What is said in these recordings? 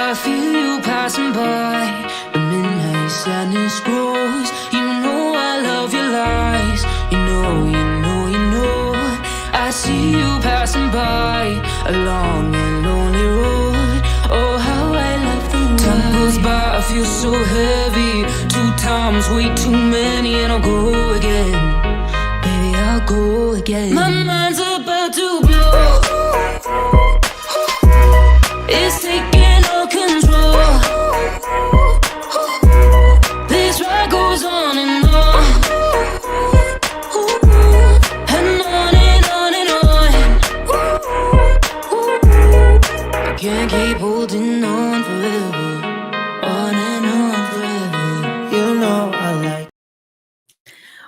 I feel you passing by. The midnight sadness grows. You know I love your lies. You know I see you passing by a long and lonely road. Oh, how I love the way. Time goes by, I feel so heavy. 2 times, way too many, and I'll go again. Baby, I'll go again. My mind's about to blow. It's taking all control. This ride goes on and on. And on and on and on. I can't keep holding on forever. On and on forever. You know I like.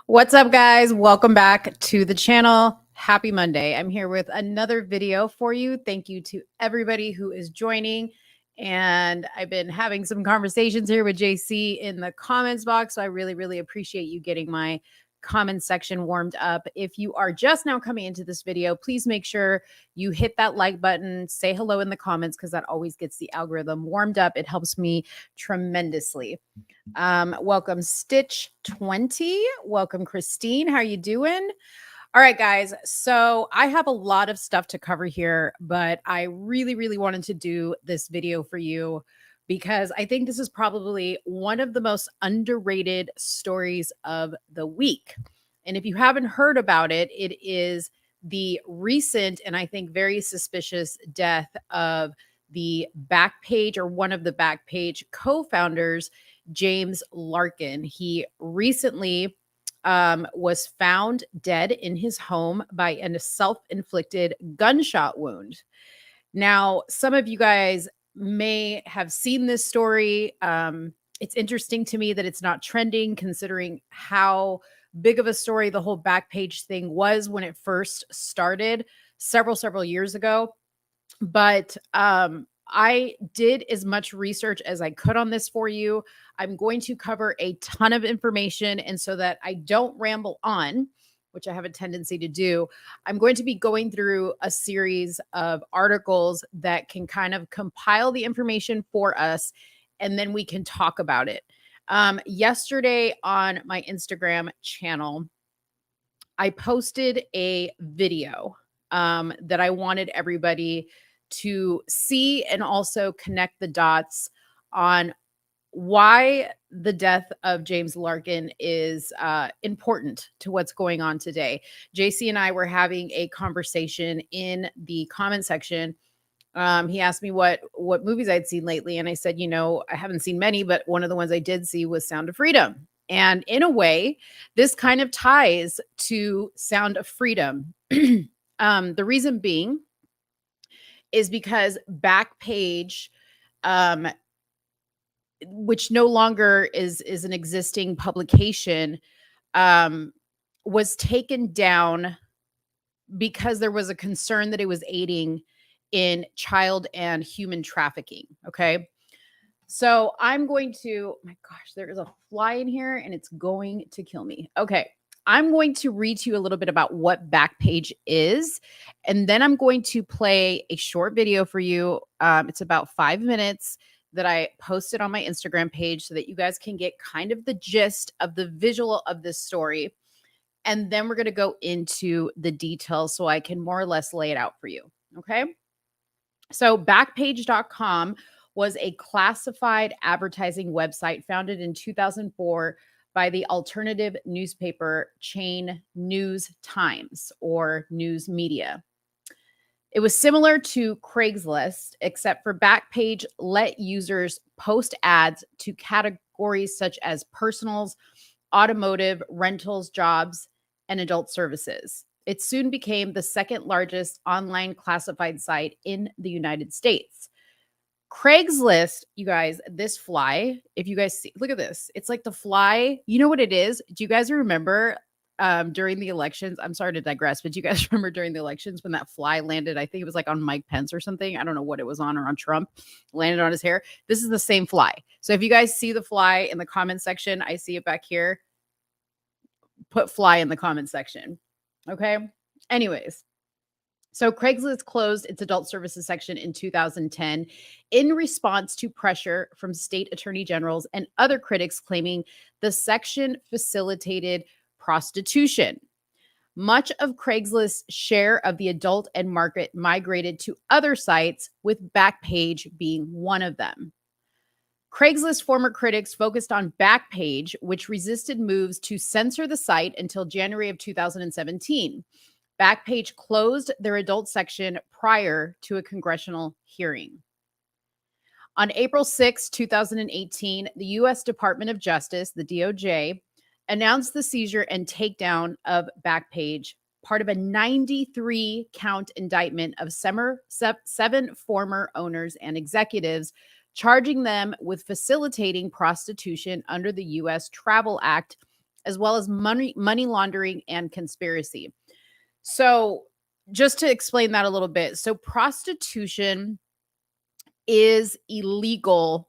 What's up, guys? Welcome back to the channel. Happy Monday. I'm here with another video for you. Thank you to everybody who is joining. And I've been having some conversations here with JC in the comments box. So I really appreciate you getting my comment section warmed up. If you are just now coming into this video, please make sure you hit that like button, say hello in the comments, because that always gets the algorithm warmed up. It helps me tremendously. Welcome Stitch 20. Welcome Christine. How are you doing? All right, guys. So I have a lot of stuff to cover here, but I really wanted to do this video for you because I think this is probably one of the most underrated stories of the week. And if you haven't heard about it, it is the recent and I think very suspicious death of the Backpage, or one of the Backpage co-founders, James Larkin. He recently was found dead in his home by a self-inflicted gunshot wound. Now, some of you guys may have seen this story. It's interesting to me that it's not trending, considering how big of a story the whole Backpage thing was when it first started several years ago. But I did as much research as I could on this for you. I'm going to cover a ton of information, and so that I don't ramble on, which I have a tendency to do, I'm going to be going through a series of articles that can kind of compile the information for us, and then we can talk about it. Yesterday on my Instagram channel, I posted a video that I wanted everybody to see and also connect the dots on why the death of James Larkin is important to what's going on today. JC and I were having a conversation in the comment section. He asked me what movies I'd seen lately, and I said, I haven't seen many, but one of the ones I did see was Sound of Freedom. And in a way, this kind of ties to Sound of Freedom. The reason being is because Backpage, which no longer is an existing publication, was taken down because there was a concern that it was aiding in child and human trafficking. Okay. So I'm going to, my gosh, there is a fly in here and it's going to kill me. Okay. I'm going to read to you a little bit about what Backpage is, and then I'm going to play a short video for you. It's about 5 minutes that I posted on my Instagram page so that you guys can get kind of the gist of the visual of this story. And then we're going to go into the details so I can more or less lay it out for you. Okay. So Backpage.com was a classified advertising website founded in 2004 by the alternative newspaper chain News Times, or news media. It was similar to Craigslist, except for Backpage let users post ads to categories such as personals, automotive, rentals, jobs, and adult services. It soon became the second largest online classified site in the United States. Craigslist, you guys, this fly, if you guys see, look at this. It's like the fly. You know what it is? Do you guys remember during the elections? I'm sorry to digress, but do you guys remember during the elections when that fly landed? I think it was like on Mike Pence or something. I don't know what it was on, or on Trump, landed on his hair. This is the same fly. So if you guys see the fly in the comment section, I see it back here. Put fly in the comment section. Okay. Anyways, So Craigslist closed its adult services section in 2010 in response to pressure from state attorney generals and other critics claiming the section facilitated prostitution. Much of Craigslist's share of the adult and market migrated to other sites, with Backpage being one of them. Craigslist former critics focused on Backpage, which resisted moves to censor the site until January of 2017. Backpage closed their adult section prior to a congressional hearing. On April 6, 2018, the U.S. Department of Justice, the DOJ, announced the seizure and takedown of Backpage, part of a 93-count indictment of seven former owners and executives, charging them with facilitating prostitution under the U.S. Travel Act, as well as money laundering and conspiracy. So just to explain that a little bit. So prostitution is illegal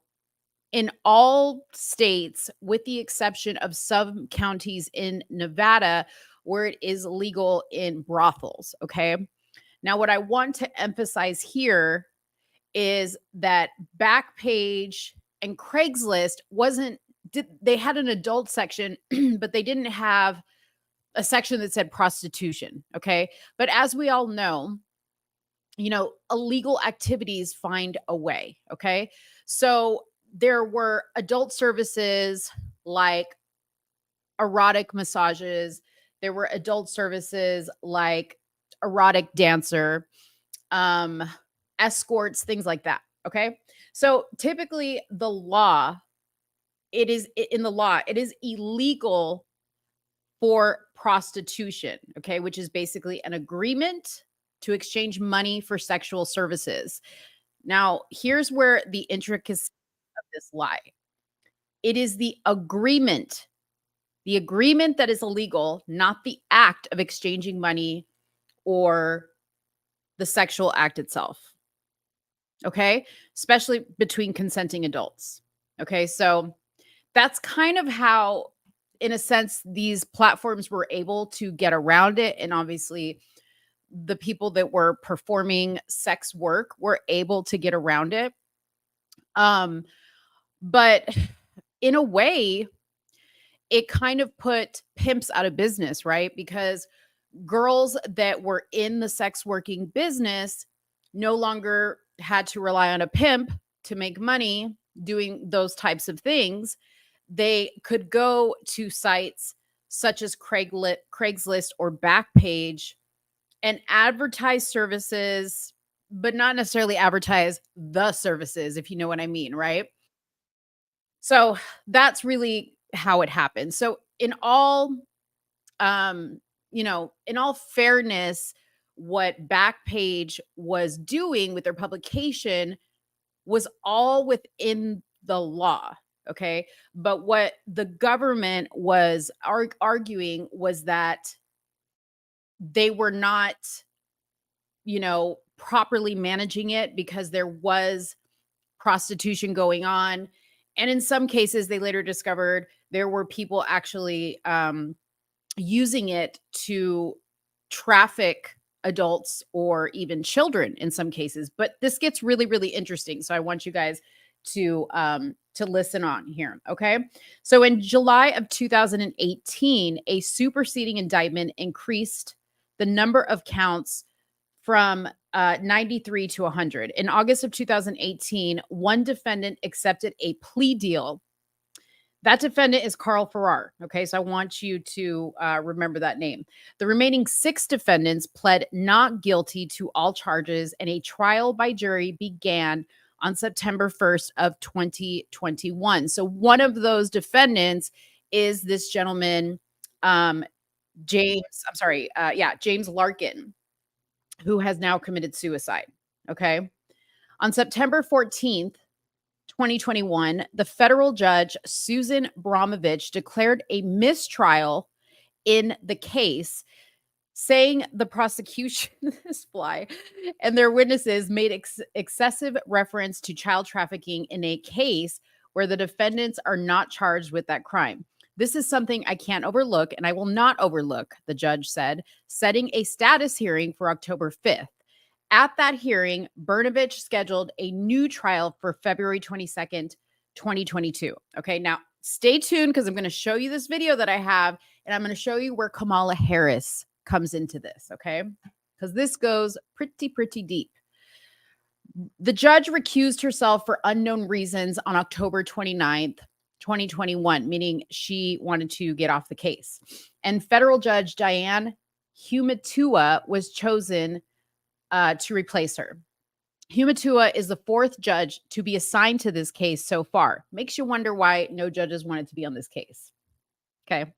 in all states, with the exception of some counties in Nevada where it is legal in brothels. Okay. Now, what I want to emphasize here is that Backpage and Craigslist they had an adult section, but they didn't have a section that said prostitution. Okay. But as we all know, illegal activities find a way. Okay. So there were adult services like erotic massages. There were adult services like erotic dancer, escorts, things like that. Okay. So typically it is illegal for prostitution, okay, which is basically an agreement to exchange money for sexual services. Now, here's where the intricacies of this lie. It is the agreement that is illegal, not the act of exchanging money or the sexual act itself. Okay? Especially between consenting adults. Okay? So that's kind of how, in a sense, these platforms were able to get around it. And obviously, the people that were performing sex work were able to get around it. But in a way, it kind of put pimps out of business, right? Because girls that were in the sex working business no longer had to rely on a pimp to make money doing those types of things. They could go to sites such as Craigslist or Backpage and advertise services, but not necessarily advertise the services, if you know what I mean, right? So that's really how it happened. So in all fairness, what Backpage was doing with their publication was all within the law. Okay. But what the government was arguing was that they were not, properly managing it because there was prostitution going on. And in some cases, they later discovered there were people actually using it to traffic adults or even children in some cases. But this gets really, really interesting. So I want you guys to listen on here. Okay. So in July of 2018, a superseding indictment increased the number of counts from 93 to 100. In August of 2018, one defendant accepted a plea deal. That defendant is Carl Farrar. Okay, so I want you to remember that name. The remaining 6 defendants pled not guilty to all charges, and a trial by jury began on September 1st of 2021. So one of those defendants is this gentleman, James Larkin, who has now committed suicide. Okay. On September 14th, 2021, the federal judge, Susan Bromovich, declared a mistrial in the case, saying the prosecution and their witnesses made excessive reference to child trafficking in a case where the defendants are not charged with that crime. This is something I can't overlook, and I will not overlook, the judge said, setting a status hearing for October 5th. At that hearing, Brnovich scheduled a new trial for February 22nd, 2022. Okay, now stay tuned because I'm going to show you this video that I have, and I'm going to show you where Kamala Harris comes into this, okay? Because this goes pretty deep. The judge recused herself for unknown reasons on October 29th, 2021, meaning she wanted to get off the case. And federal judge Diane Humatua was chosen to replace her. Humatua is the fourth judge to be assigned to this case so far. Makes you wonder why no judges wanted to be on this case. Okay.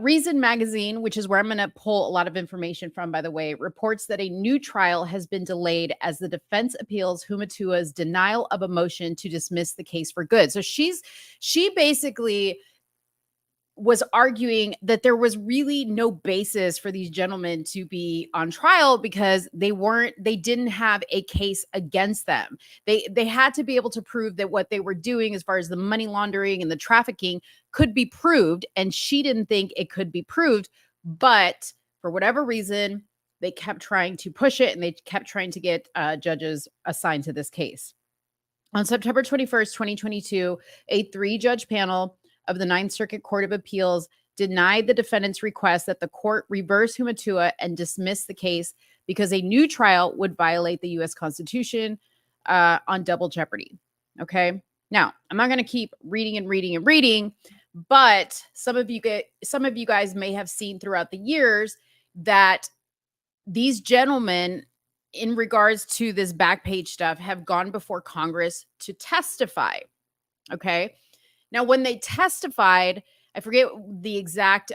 Reason Magazine, which is where I'm going to pull a lot of information from, by the way, reports that a new trial has been delayed as the defense appeals Humatua's denial of a motion to dismiss the case for good. So she basically was arguing that there was really no basis for these gentlemen to be on trial because they didn't have a case against them. They had to be able to prove that what they were doing as far as the money laundering and the trafficking could be proved. And she didn't think it could be proved, but for whatever reason, they kept trying to push it and they kept trying to get judges assigned to this case. On September 21st, 2022, a 3-judge panel of the Ninth Circuit Court of Appeals denied the defendant's request that the court reverse Humatua and dismiss the case because a new trial would violate the U.S. Constitution on double jeopardy. Okay. Now, I'm not going to keep reading, but some of you guys may have seen throughout the years that these gentlemen, in regards to this Backpage stuff, have gone before Congress to testify. Okay. Now, when they testified, I forget the exact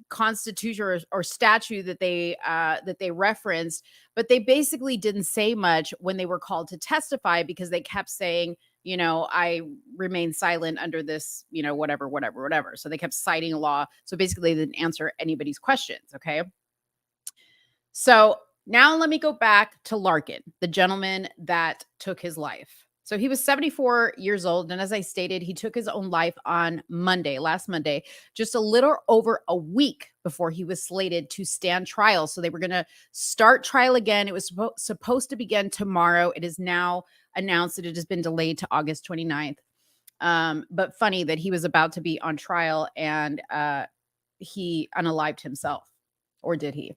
constitution or statute that they referenced, but they basically didn't say much when they were called to testify because they kept saying, I remain silent under this, whatever. So they kept citing a law. So basically they didn't answer anybody's questions. Okay. So now let me go back to Larkin, the gentleman that took his life. So he was 74 years old. And as I stated, he took his own life on last Monday, just a little over a week before he was slated to stand trial. So they were going to start trial again. It was supposed to begin tomorrow. It is now announced that it has been delayed to August 29th. But funny that he was about to be on trial and he unalived himself, or did he?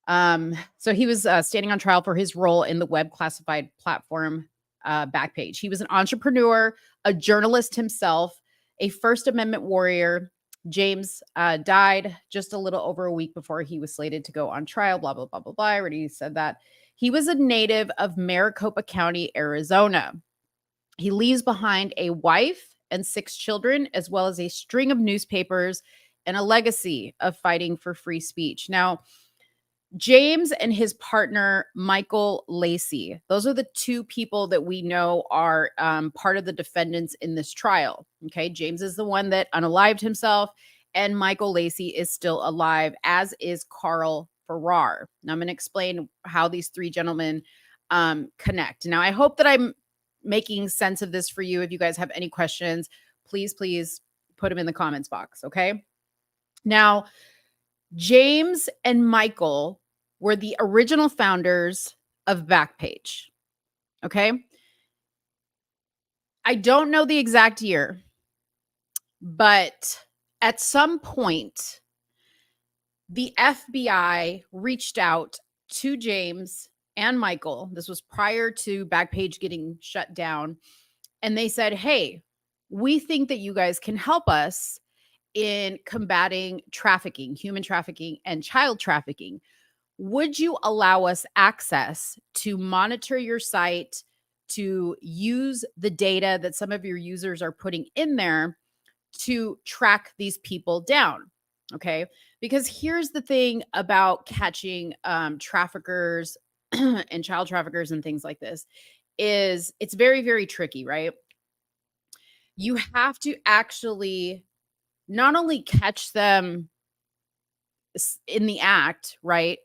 So he was standing on trial for his role in the web classified platform Backpage. He was an entrepreneur, a journalist himself, a First Amendment warrior. James died just a little over a week before he was slated to go on trial, blah, blah, blah, blah, blah. I already said that. He was a native of Maricopa County, Arizona. He leaves behind a wife and 6 children, as well as a string of newspapers and a legacy of fighting for free speech. Now, James and his partner, Michael Lacey, those are the 2 people that we know are part of the defendants in this trial. Okay. James is the one that unalived himself, and Michael Lacey is still alive, as is Carl Farrar. Now I'm going to explain how these 3 gentlemen connect. Now, I hope that I'm making sense of this for you. If you guys have any questions, please put them in the comments box. Okay. Now, James and Michael were the original founders of Backpage. Okay. I don't know the exact year, but at some point, the FBI reached out to James and Michael. This was prior to Backpage getting shut down. And they said, hey, we think that you guys can help us in combating trafficking, human trafficking, and child trafficking. Would you allow us access to monitor your site, to use the data that some of your users are putting in there to track these people down? Okay. Because here's the thing about catching traffickers and child traffickers and things like this is it's very, very tricky, right? You have to actually not only catch them in the act, right?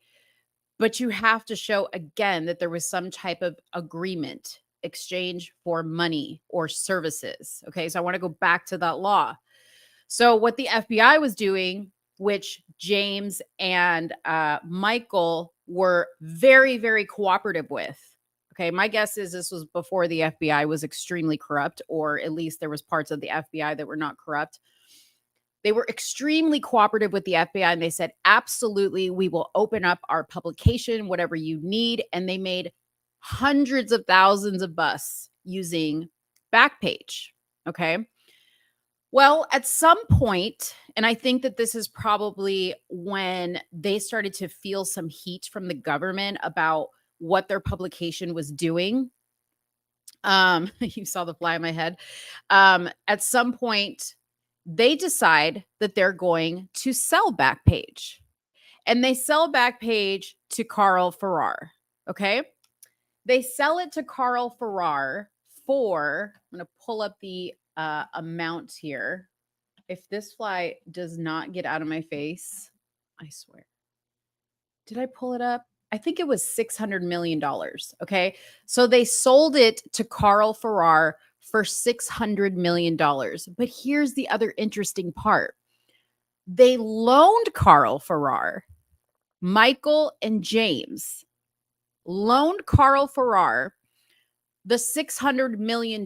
But you have to show again that there was some type of agreement, exchange for money or services. Okay. So I want to go back to that law. So what the FBI was doing, which James and Michael were very, very cooperative with. Okay, my guess is this was before the FBI was extremely corrupt, or at least there was parts of the FBI that were not corrupt. They were extremely cooperative with the FBI, and they said, absolutely, we will open up our publication, whatever you need. And they made hundreds of thousands of bucks using Backpage. Okay. Well, at some point, and I think that this is probably when they started to feel some heat from the government about what their publication was doing. You saw the fly in my head. At some point, they decide that they're going to sell Backpage, and they sell Backpage to Carl Farrar. Okay. They sell it to Carl Farrar for, I'm going to pull up the amount here. If this fly does not get out of my face, I swear. Did I pull it up? I think it was $600 million. Okay. So they sold it to Carl Farrar for $600 million. But here's the other interesting part. They loaned Carl Farrar, Michael and James loaned Carl Farrar the $600 million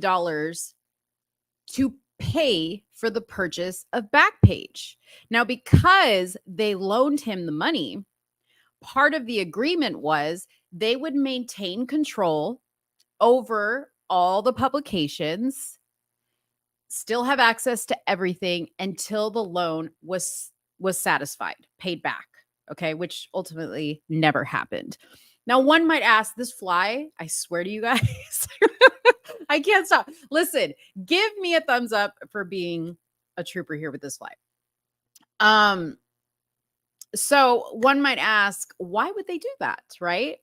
to pay for the purchase of Backpage. Now, because they loaned him the money, part of the agreement was they would maintain control over all the publications, still have access to everything until the loan was satisfied, paid back, okay, which ultimately never happened. Now, one might ask, this fly, I swear to you guys, I can't stop. Listen, give me a thumbs up for being a trooper here with this fly. So one might ask, why would they do that, right?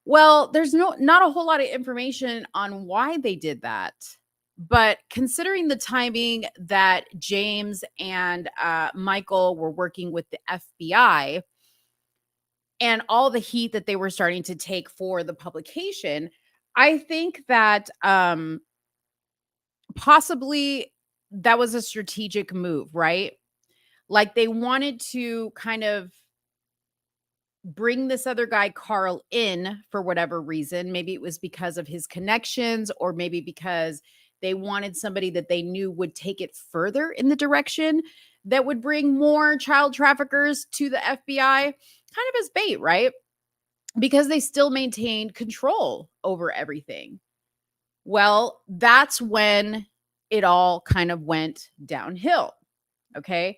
Well, there's not a whole lot of information on why they did that. But considering the timing that James and Michael were working with the FBI and all the heat that they were starting to take for the publication, I think that possibly that was a strategic move, right? Like they wanted to kind of bring this other guy, Carl, in for whatever reason. Maybe it was because of his connections, or maybe because they wanted somebody that they knew would take it further in the direction that would bring more child traffickers to the FBI, kind of as bait, right? Because they still maintained control over everything. Well, that's when it all kind of went downhill. Okay.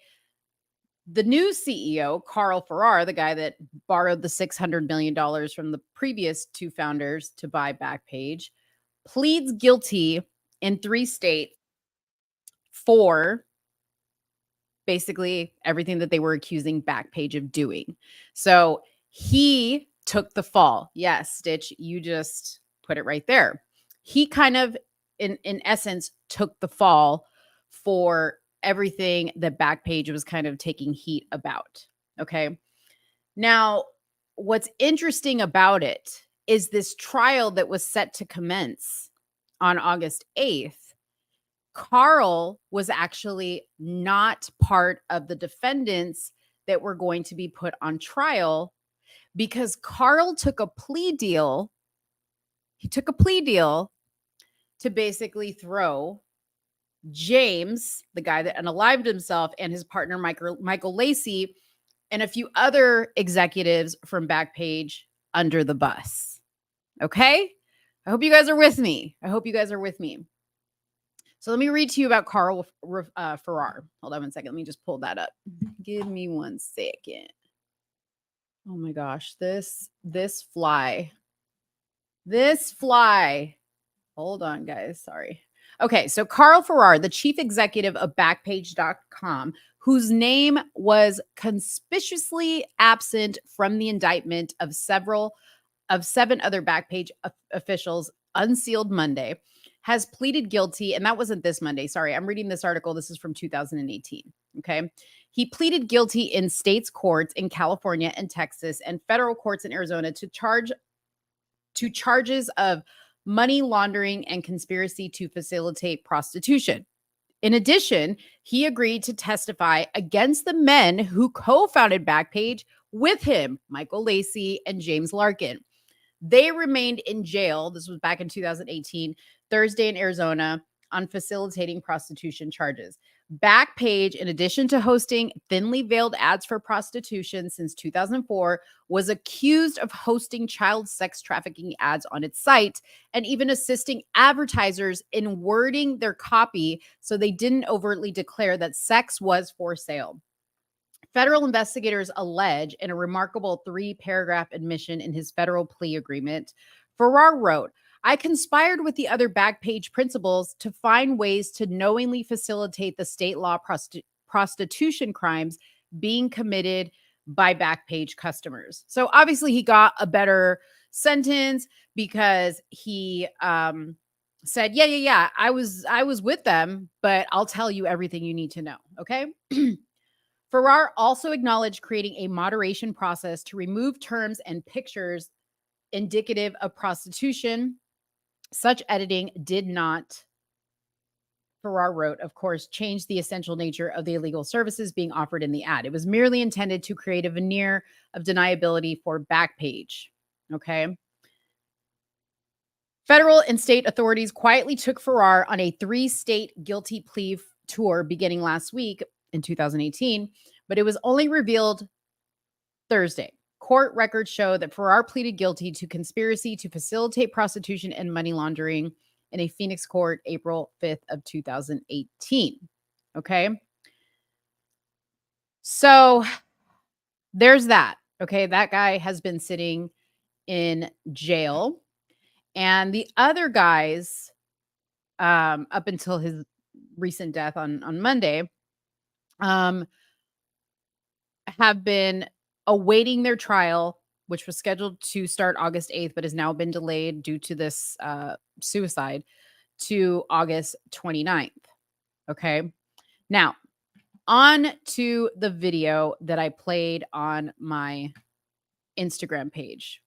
The new CEO, Carl Farrar, the guy that borrowed the $600 million from the previous two founders to buy Backpage, pleads guilty in 3 states for basically everything that they were accusing Backpage of doing. So he took the fall. Yes, Stitch, you just put it right there. He kind of, in essence, took the fall for everything that Backpage was kind of taking heat about. Okay. Now, what's interesting about it is this trial that was set to commence on August 8th. Carl was actually not part of the defendants that were going to be put on trial because Carl took a plea deal. He took a plea deal to basically throw James, the guy that unalived himself, and his partner, Michael Lacey, and a few other executives from Backpage under the bus. Okay? I hope you guys are with me. So let me read to you about Carl Farrar. Hold on one second. Let me just pull that up. Give me 1 second. Oh my gosh, this fly. Hold on, guys. Sorry. Okay, so Carl Farrar, the chief executive of Backpage.com, whose name was conspicuously absent from the indictment of 7 other Backpage officials unsealed Monday, has pleaded guilty. And that wasn't this Monday. Sorry, I'm reading this article. This is from 2018. Okay. He pleaded guilty in states courts in California and Texas and federal courts in Arizona to charges of money laundering and conspiracy to facilitate prostitution. In addition, he agreed to testify against the men who co-founded Backpage with him, Michael Lacey and James Larkin. They remained in jail. This was back in 2018, Thursday in Arizona, on facilitating prostitution charges. Backpage, in addition to hosting thinly veiled ads for prostitution since 2004, was accused of hosting child sex trafficking ads on its site and even assisting advertisers in wording their copy so they didn't overtly declare that sex was for sale. Federal investigators allege in a remarkable 3-paragraph admission in his federal plea agreement, Farrar wrote, "I conspired with the other Backpage principals to find ways to knowingly facilitate the state law prostitution crimes being committed by Backpage customers." So obviously he got a better sentence because he said, yeah, I was with them, but I'll tell you everything you need to know, okay? Farrar also acknowledged creating a moderation process to remove terms and pictures indicative of prostitution. Such editing did not, Farrar wrote, of course, change the essential nature of the illegal services being offered in the ad. It was merely intended to create a veneer of deniability for Backpage. Okay. Federal and state authorities quietly took Farrar on a 3-state guilty plea tour beginning last week in 2018, but it was only revealed Thursday. Court records show that Farrar pleaded guilty to conspiracy to facilitate prostitution and money laundering in a Phoenix court April 5th of 2018. Okay. So there's that. Okay. That guy has been sitting in jail. And the other guys, up until his recent death on Monday, have been awaiting their trial, which was scheduled to start August 8th, but has now been delayed due to this suicide to August 29th. Okay. Now, on to the video that I played on my Instagram page.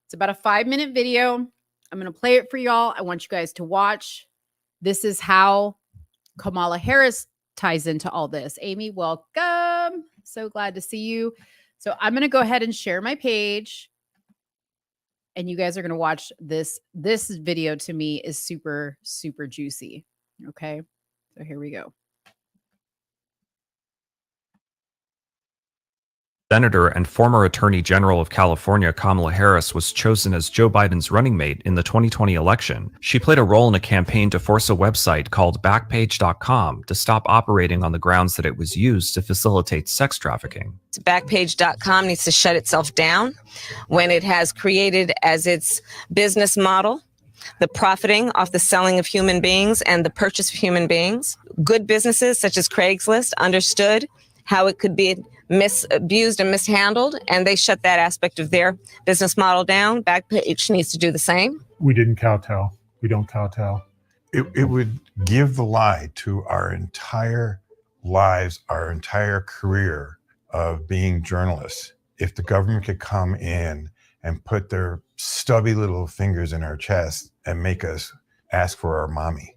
It's about a 5-minute video. I'm going to play it for y'all. I want you guys to watch. This is how Kamala Harris ties into all this. Amy, welcome. So glad to see you. So I'm going to go ahead and share my page. And you guys are going to watch this. This video to me is super, super juicy. Okay. So here we go. Senator and former Attorney General of California Kamala Harris was chosen as Joe Biden's running mate in the 2020 election. She played a role in a campaign to force a website called Backpage.com to stop operating on the grounds that it was used to facilitate sex trafficking. Backpage.com needs to shut itself down when it has created as its business model the profiting off the selling of human beings and the purchase of human beings. Good businesses such as Craigslist understood how it could be misused and mishandled, and they shut that aspect of their business model down. Backpage needs to do the same. We didn't kowtow. We don't kowtow. It would give the lie to our entire lives, our entire career of being journalists, if the government could come in and put their stubby little fingers in our chest and make us ask for our mommy.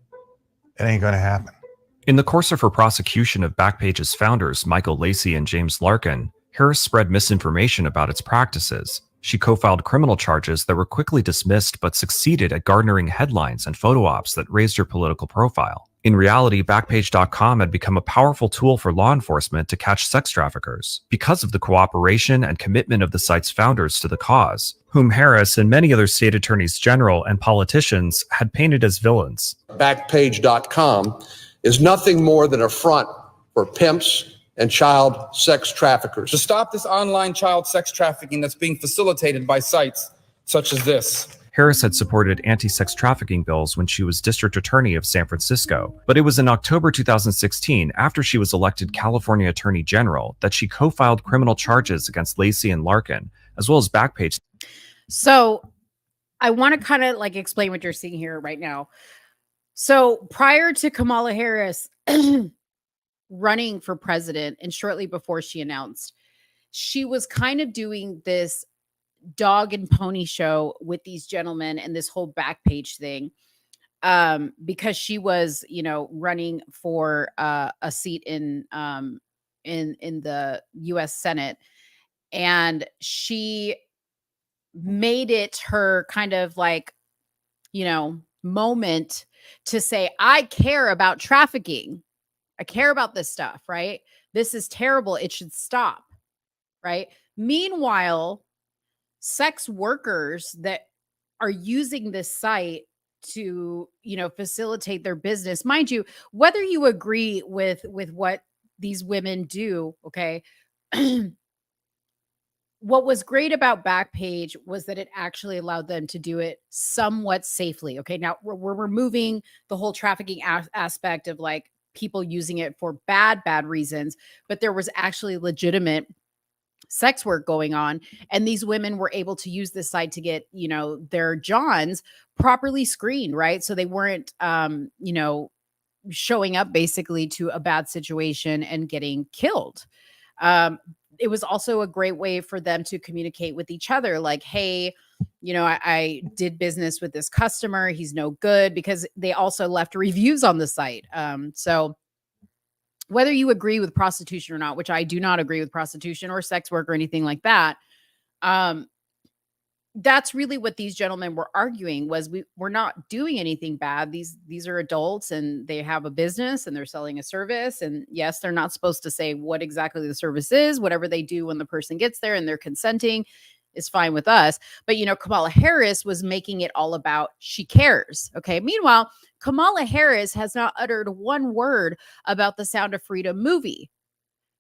It ain't going to happen. In the course of her prosecution of Backpage's founders, Michael Lacey and James Larkin, Harris spread misinformation about its practices. She co-filed criminal charges that were quickly dismissed but succeeded at garnering headlines and photo ops that raised her political profile. In reality, Backpage.com had become a powerful tool for law enforcement to catch sex traffickers because of the cooperation and commitment of the site's founders to the cause, whom Harris and many other state attorneys general and politicians had painted as villains. Backpage.com is nothing more than a front for pimps and child sex traffickers. To stop this online child sex trafficking that's being facilitated by sites such as this. Harris had supported anti-sex trafficking bills when she was district attorney of San Francisco, but it was in October 2016, after she was elected California Attorney General, that she co-filed criminal charges against Lacey and Larkin, as well as Backpage. So I want to kind of like explain what you're seeing here right now. So prior to Kamala Harris running for president and shortly before she announced, she was kind of doing this dog and pony show with these gentlemen and this whole Backpage thing. because she was, running for a seat in the U.S. Senate, and she made it her kind of like, moment to say, I care about trafficking. I care about this stuff, right? This is terrible. It should stop, right? Meanwhile, sex workers that are using this site to, facilitate their business, mind you, whether you agree with what these women do, okay? What was great about Backpage was that it actually allowed them to do it somewhat safely. Okay. Now we're removing the whole trafficking aspect of like people using it for bad reasons, but there was actually legitimate sex work going on. And these women were able to use this site to get, their Johns properly screened, right? So they weren't, showing up basically to a bad situation and getting killed. It was also a great way for them to communicate with each other. Like, hey, I did business with this customer. He's no good, because they also left reviews on the site. So whether you agree with prostitution or not, which I do not agree with prostitution or sex work or anything like that, that's really what these gentlemen were arguing, was we're not doing anything bad. These are adults and they have a business and they're selling a service. And yes, they're not supposed to say what exactly the service is. Whatever they do when the person gets there and they're consenting is fine with us. But, Kamala Harris was making it all about she cares. Okay. Meanwhile, Kamala Harris has not uttered one word about the Sound of Freedom movie.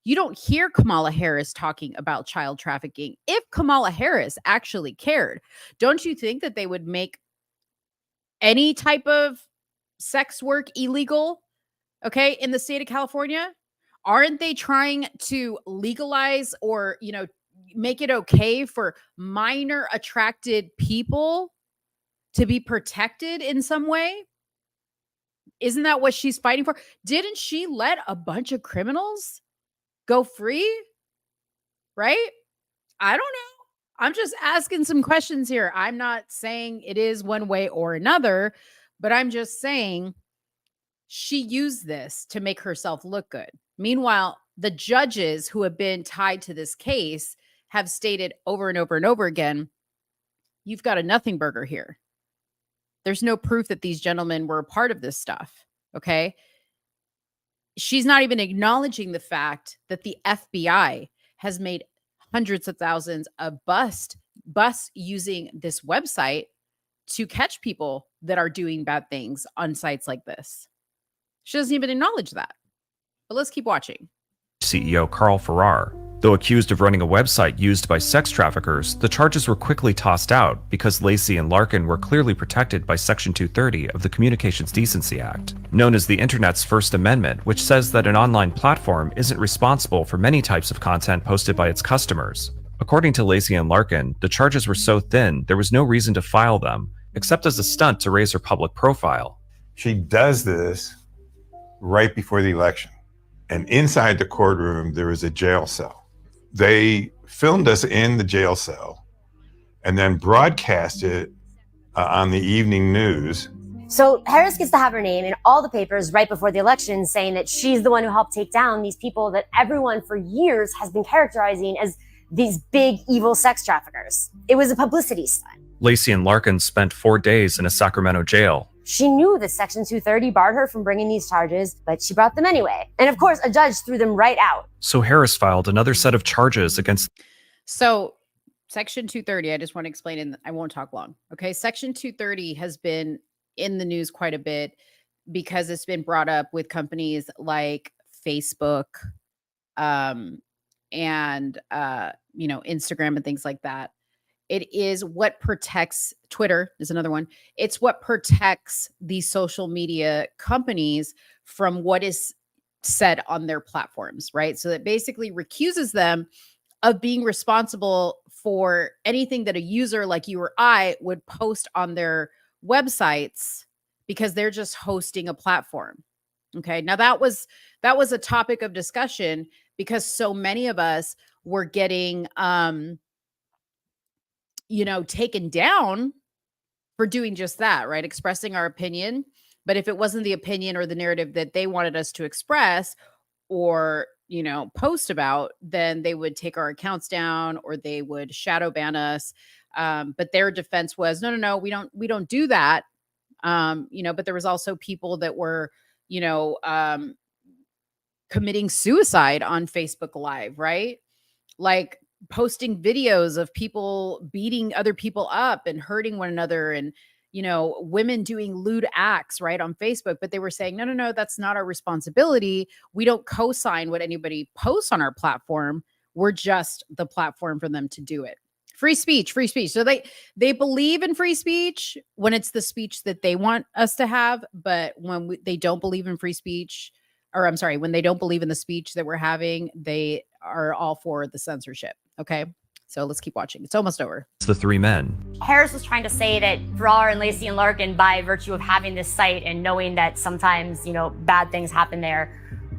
You don't hear Kamala Harris talking about child trafficking. If Kamala Harris actually cared, don't you think that they would make any type of sex work illegal, okay, in the state of California? Aren't they trying to legalize or, make it okay for minor attracted people to be protected in some way? Isn't that what she's fighting for? Didn't she let a bunch of criminals go free? Right? I don't know. I'm just asking some questions here. I'm not saying it is one way or another, but I'm just saying she used this to make herself look good. Meanwhile, the judges who have been tied to this case have stated over and over and over again, you've got a nothing burger here. There's no proof that these gentlemen were a part of this stuff. Okay. She's not even acknowledging the fact that the FBI has made hundreds of thousands of busts using this website to catch people that are doing bad things on sites like this. She doesn't even acknowledge that. But let's keep watching. CEO Carl Farrar. Though accused of running a website used by sex traffickers, the charges were quickly tossed out because Lacey and Larkin were clearly protected by Section 230 of the Communications Decency Act, known as the Internet's First Amendment, which says that an online platform isn't responsible for many types of content posted by its customers. According to Lacey and Larkin, the charges were so thin there was no reason to file them, except as a stunt to raise her public profile. She does this right before the election. And inside the courtroom, there was a jail cell. They filmed us in the jail cell and then broadcast it on the evening news. So Harris gets to have her name in all the papers right before the election, saying that she's the one who helped take down these people that everyone for years has been characterizing as these big evil sex traffickers. It was a publicity stunt. Lacey and Larkin spent 4 days in a Sacramento jail. She knew that Section 230 barred her from bringing these charges, but she brought them anyway. And of course, a judge threw them right out. So Harris filed another set of charges against. So Section 230, I just want to explain, and I won't talk long. Okay. Section 230 has been in the news quite a bit because it's been brought up with companies like Facebook, and Instagram and things like that. It is what protects Twitter is another one. It's what protects these social media companies from what is said on their platforms, right? So that basically recuses them of being responsible for anything that a user like you or I would post on their websites, because they're just hosting a platform. Okay. Now that was a topic of discussion because so many of us were getting, taken down for doing just that, right? Expressing our opinion. But if it wasn't the opinion or the narrative that they wanted us to express or, you know, post about, then they would take our accounts down or they would shadow ban us. But their defense was, no, we don't do that. You know, but there was also people that were, you know, committing suicide on Facebook Live, right? Like posting videos of people beating other people up and hurting one another, and, you know, women doing lewd acts, right, on Facebook. But they were saying, no, that's not our responsibility. We don't co-sign what anybody posts on our platform. We're just the platform for them to do it. Free speech, free speech. So they believe in free speech when it's the speech that they want us to have. But when they don't believe in free speech, or I'm sorry, when they don't believe in the speech that we're having, they are all for the censorship. Okay. So let's keep watching. It's almost over. It's the three men. Harris was trying to say that Farrar and Lacey and Larkin, by virtue of having this site and knowing that sometimes, you know, bad things happen there,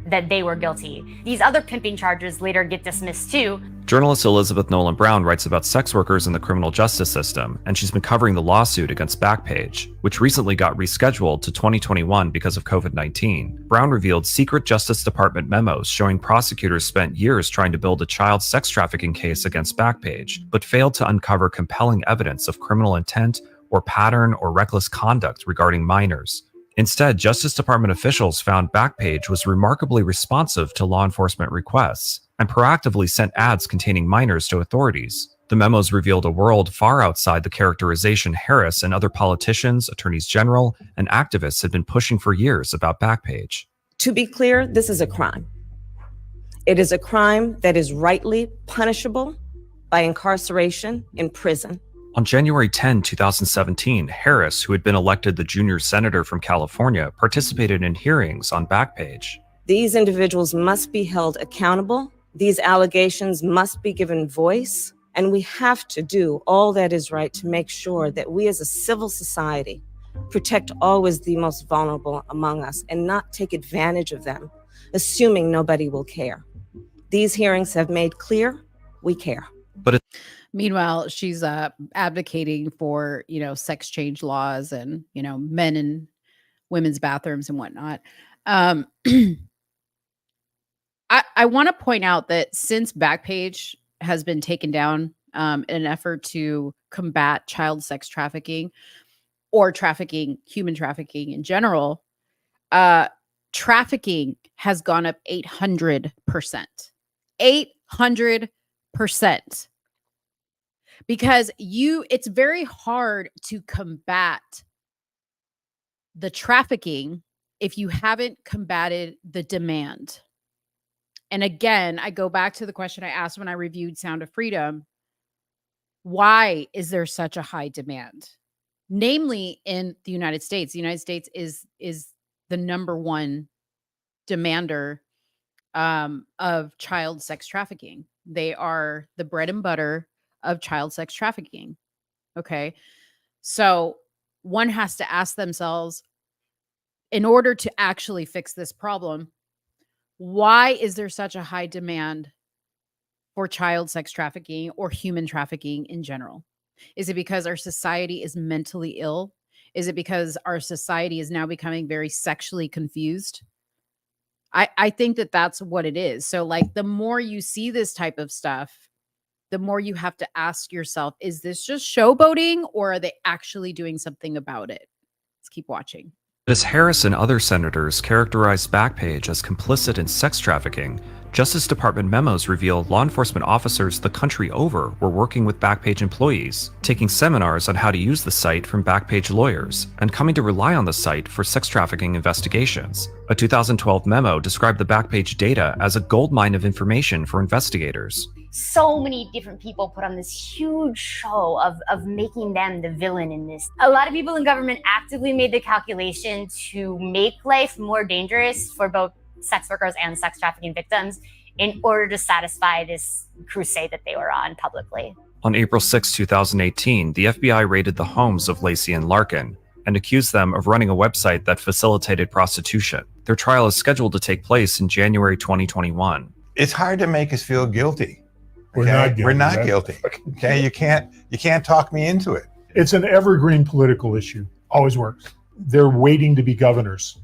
that they were guilty. These other pimping charges later get dismissed too. Journalist Elizabeth Nolan Brown writes about sex workers in the criminal justice system, and she's been covering the lawsuit against Backpage, which recently got rescheduled to 2021 because of COVID-19. Brown revealed secret Justice Department memos showing prosecutors spent years trying to build a child sex trafficking case against Backpage, but failed to uncover compelling evidence of criminal intent or pattern or reckless conduct regarding minors. Instead, Justice Department officials found Backpage was remarkably responsive to law enforcement requests and proactively sent ads containing minors to authorities. The memos revealed a world far outside the characterization Harris and other politicians, attorneys general, and activists had been pushing for years about Backpage. To be clear, this is a crime. It is a crime that is rightly punishable by incarceration in prison. On January 10, 2017, Harris, who had been elected the junior senator from California, participated in hearings on Backpage. These individuals must be held accountable. These allegations must be given voice. And we have to do all that is right to make sure that we as a civil society protect always the most vulnerable among us and not take advantage of them, assuming nobody will care. These hearings have made clear we care. Meanwhile, she's advocating for, you know, sex change laws and, you know, men and women's bathrooms and whatnot. I want to point out that since Backpage has been taken down in an effort to combat child sex trafficking or trafficking, human trafficking in general, trafficking has gone up 800%. 800%. Because it's very hard to combat the trafficking if you haven't combated the demand. And again, I go back to the question I asked when I reviewed Sound of Freedom. Why is there such a high demand? Namely, in the United States. The United States is the number one demander of child sex trafficking. They are the bread and butter of child sex trafficking. Okay. So one has to ask themselves, in order to actually fix this problem, why is there such a high demand for child sex trafficking or human trafficking in general? Is it because our society is mentally ill? Is it because our society is now becoming very sexually confused? I think that that's what it is. So like the more you see this type of stuff, the more you have to ask yourself, is this just showboating or are they actually doing something about it? Let's keep watching. As Harris and other senators characterized Backpage as complicit in sex trafficking, Justice Department memos reveal law enforcement officers the country over were working with Backpage employees, taking seminars on how to use the site from Backpage lawyers, and coming to rely on the site for sex trafficking investigations. A 2012 memo described the Backpage data as a goldmine of information for investigators. So many different people put on this huge show of making them the villain in this. A lot of people in government actively made the calculation to make life more dangerous for both sex workers and sex trafficking victims in order to satisfy this crusade that they were on publicly. On April 6, 2018, the FBI raided the homes of Lacey and Larkin and accused them of running a website that facilitated prostitution. Their trial is scheduled to take place in January 2021. It's hard to make us feel guilty. We're Okay? not guilty. We're not guilty. Okay, you can't talk me into it. It's an evergreen political issue. Always works. They're waiting to be governors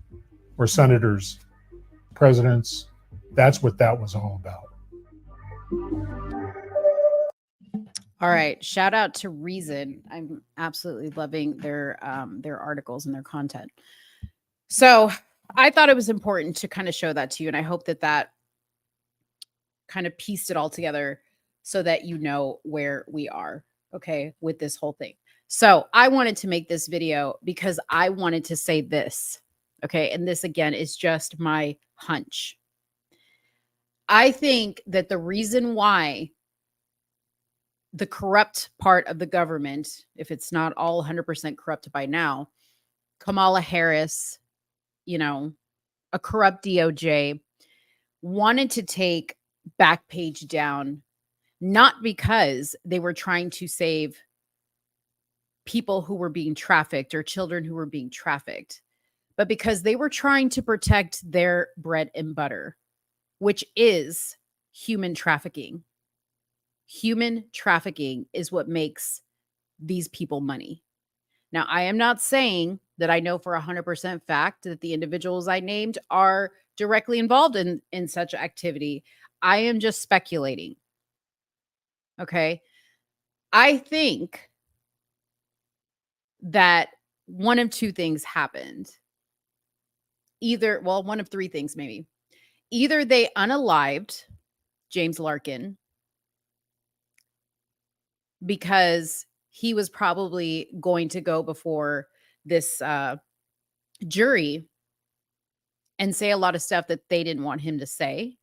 or senators, presidents. That's what that was all about. All right. Shout out to Reason. I'm absolutely loving their articles and their content. So I thought it was important to kind of show that to you. And I hope that that kind of pieced it all together so that you know where we are, okay, with this whole thing. So I wanted to make this video because I wanted to say this, okay? And this, again, is just my hunch. I think that the reason why the corrupt part of the government, if it's not all 100% corrupt by now, Kamala Harris, you know, a corrupt DOJ, wanted to take Backpage down, not because they were trying to save people who were being trafficked or children who were being trafficked, but because they were trying to protect their bread and butter, which is human trafficking. Human trafficking is what makes these people money. Now, I am not saying that I know for 100% fact that the individuals I named are directly involved in such activity. I am just speculating. Okay. I think that one of two things happened. Either, well, one of three things maybe. Either they unalived James Larkin because he was probably going to go before this jury and say a lot of stuff that they didn't want him to say.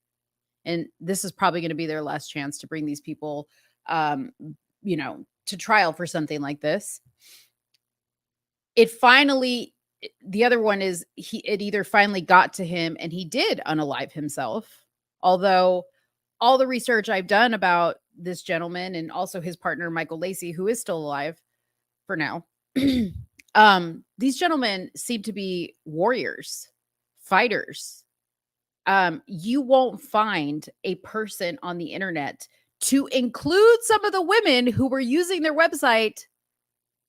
And this is probably going to be their last chance to bring these people, you know, to trial for something like this. It finally, the other one is it either finally got to him and he did unalive himself. Although all the research I've done about this gentleman and also his partner, Michael Lacey, who is still alive for now, these gentlemen seem to be warriors, fighters. You won't find a person on the internet, to include some of the women who were using their website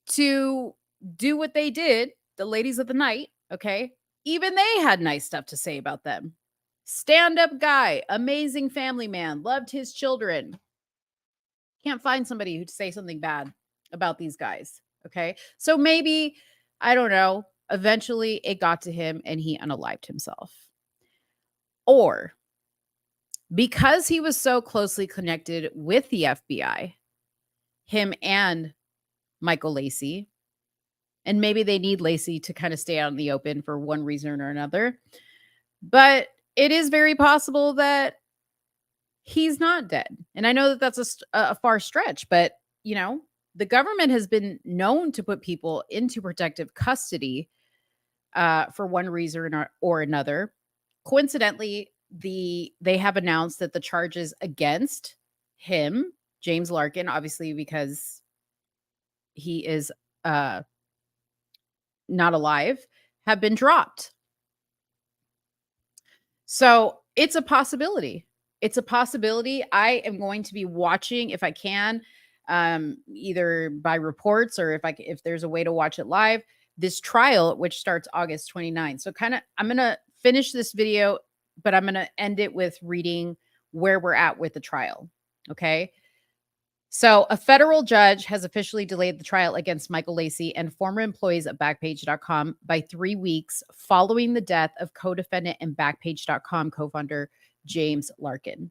to do what they did, the ladies of the night, okay? Even they had nice stuff to say about them. Stand-up guy, amazing family man, loved his children. Can't find somebody who'd say something bad about these guys, okay? So maybe, I don't know, eventually it got to him and he unalived himself. Or because he was so closely connected with the FBI, him and Michael Lacey, and maybe they need Lacey to kind of stay out in the open for one reason or another, but it is very possible that he's not dead. And I know that that's a far stretch, but, you know, the government has been known to put people into protective custody for one reason or another. Coincidentally, they have announced that the charges against him, James Larkin, obviously because he is not alive, have been dropped. So it's a possibility. It's a possibility. I am going to be watching if I can, either by reports or if there's a way to watch it live, this trial, which starts August 29th. So I'm going to finish this video, but I'm going to end it with reading where we're at with the trial. Okay. So a federal judge has officially delayed the trial against Michael Lacey and former employees of Backpage.com by 3 weeks following the death of co-defendant and Backpage.com co-founder James Larkin.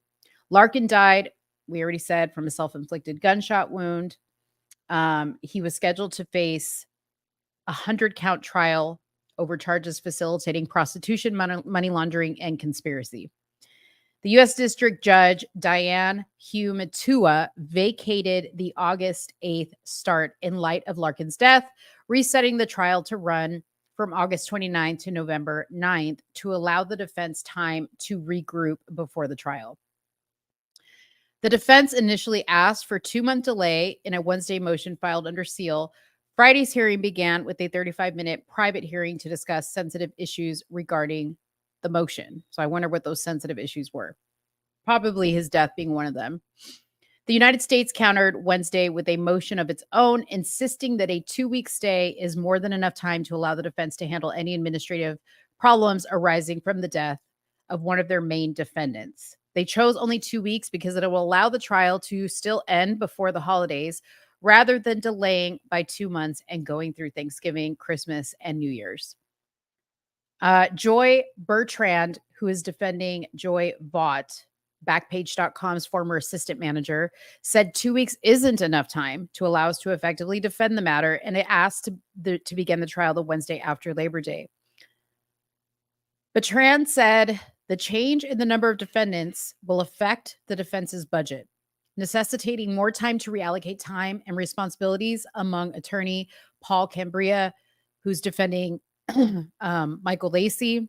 Larkin died, we already said, from a self-inflicted gunshot wound. He was scheduled to face a 100-count trial over charges facilitating prostitution, money laundering, and conspiracy. The U.S. District Judge Diane Humatua vacated the August 8th start in light of Larkin's death, resetting the trial to run from August 29th to November 9th to allow the defense time to regroup before the trial. The defense initially asked for a 2-month delay in a Wednesday motion filed under seal. Friday's hearing began with a 35-minute private hearing to discuss sensitive issues regarding the motion. So I wonder what those sensitive issues were. Probably his death being one of them. The United States countered Wednesday with a motion of its own, insisting that a 2-week stay is more than enough time to allow the defense to handle any administrative problems arising from the death of one of their main defendants. They chose only 2 weeks because it will allow the trial to still end before the holidays, rather than delaying by 2 months and going through Thanksgiving, Christmas, and New Year's. Joy Bertrand, who is defending Joy Vaught, Backpage.com's former assistant manager, said 2 weeks isn't enough time to allow us to effectively defend the matter, and it asked to begin the trial the Wednesday after Labor Day. Bertrand said the change in the number of defendants will affect the defense's budget, necessitating more time to reallocate time and responsibilities among attorney Paul Cambria, who's defending Michael Lacey,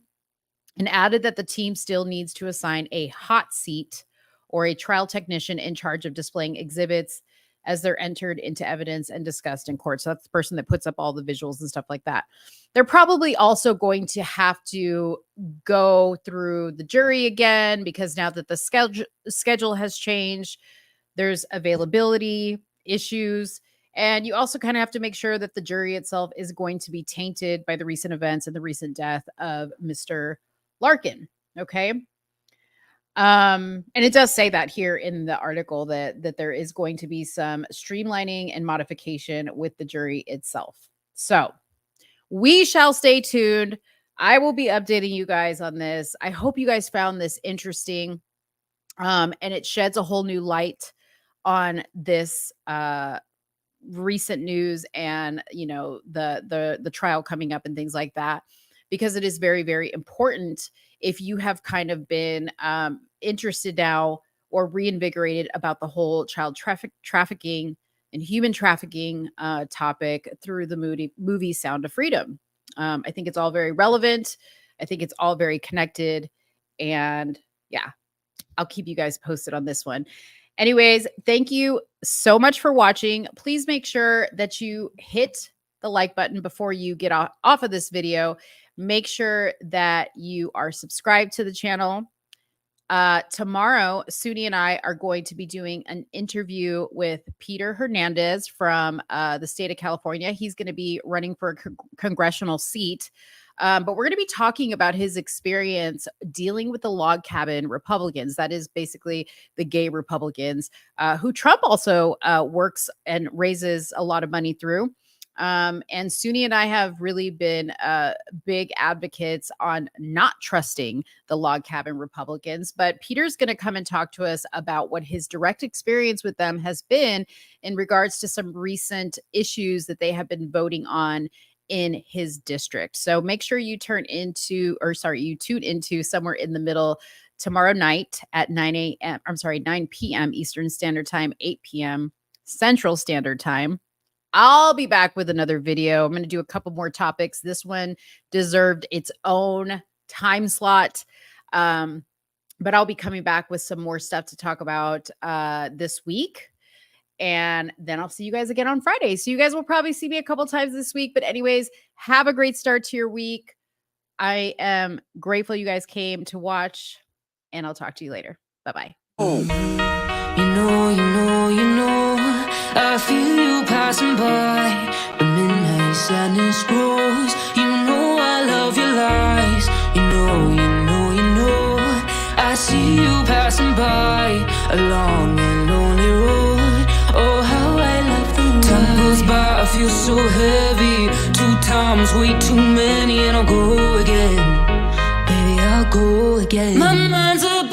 and added that the team still needs to assign a hot seat or a trial technician in charge of displaying exhibits as they're entered into evidence and discussed in court. So that's the person that puts up all the visuals and stuff like that. They're probably also going to have to go through the jury again, because now that the schedule has changed, there's availability issues. And you also kind of have to make sure that the jury itself is going to be tainted by the recent events and the recent death of Mr. Larkin. Okay. And it does say that here in the article that there is going to be some streamlining and modification with the jury itself. So we shall stay tuned. I will be updating you guys on this. I hope you guys found this interesting. And it sheds a whole new light on this recent news and, you know, the trial coming up and things like that, because it is very, very important if you have kind of been interested now or reinvigorated about the whole child trafficking and human trafficking topic through the movie Sound of Freedom. I think it's all very relevant. I think it's all very connected. And yeah, I'll keep you guys posted on this one. Anyways, thank you so much for watching. Please make sure that you hit the like button before you get off of this video. Make sure that you are subscribed to the channel. Tomorrow, Suni and I are going to be doing an interview with Peter Hernandez from the state of California. He's going to be running for a congressional seat. But we're going to be talking about his experience dealing with the log cabin Republicans. That is basically the gay Republicans who Trump also works and raises a lot of money through. And Suni and I have really been big advocates on not trusting the log cabin Republicans. But Peter's going to come and talk to us about what his direct experience with them has been in regards to some recent issues that they have been voting on in his district. So make sure you tune into Somewhere in the Middle tomorrow night at 9 p.m. Eastern Standard Time, 8 p.m. Central Standard Time. I'll be back with another video. I'm going to do a couple more topics. This one deserved its own time slot. But I'll be coming back with some more stuff to talk about this week. And then I'll see you guys again on Friday. So you guys will probably see me a couple times this week. But anyways, have a great start to your week. I am grateful you guys came to watch, and I'll talk to you later. Bye-bye. You know, I feel you passing by. The midnight sadness grows. You know I love your lies. You know. I see you passing by along a lonely road. Oh, how I love the night. Time goes by, I feel so heavy. 2 times, way too many, and I'll go again. Baby, I'll go again. My mind's a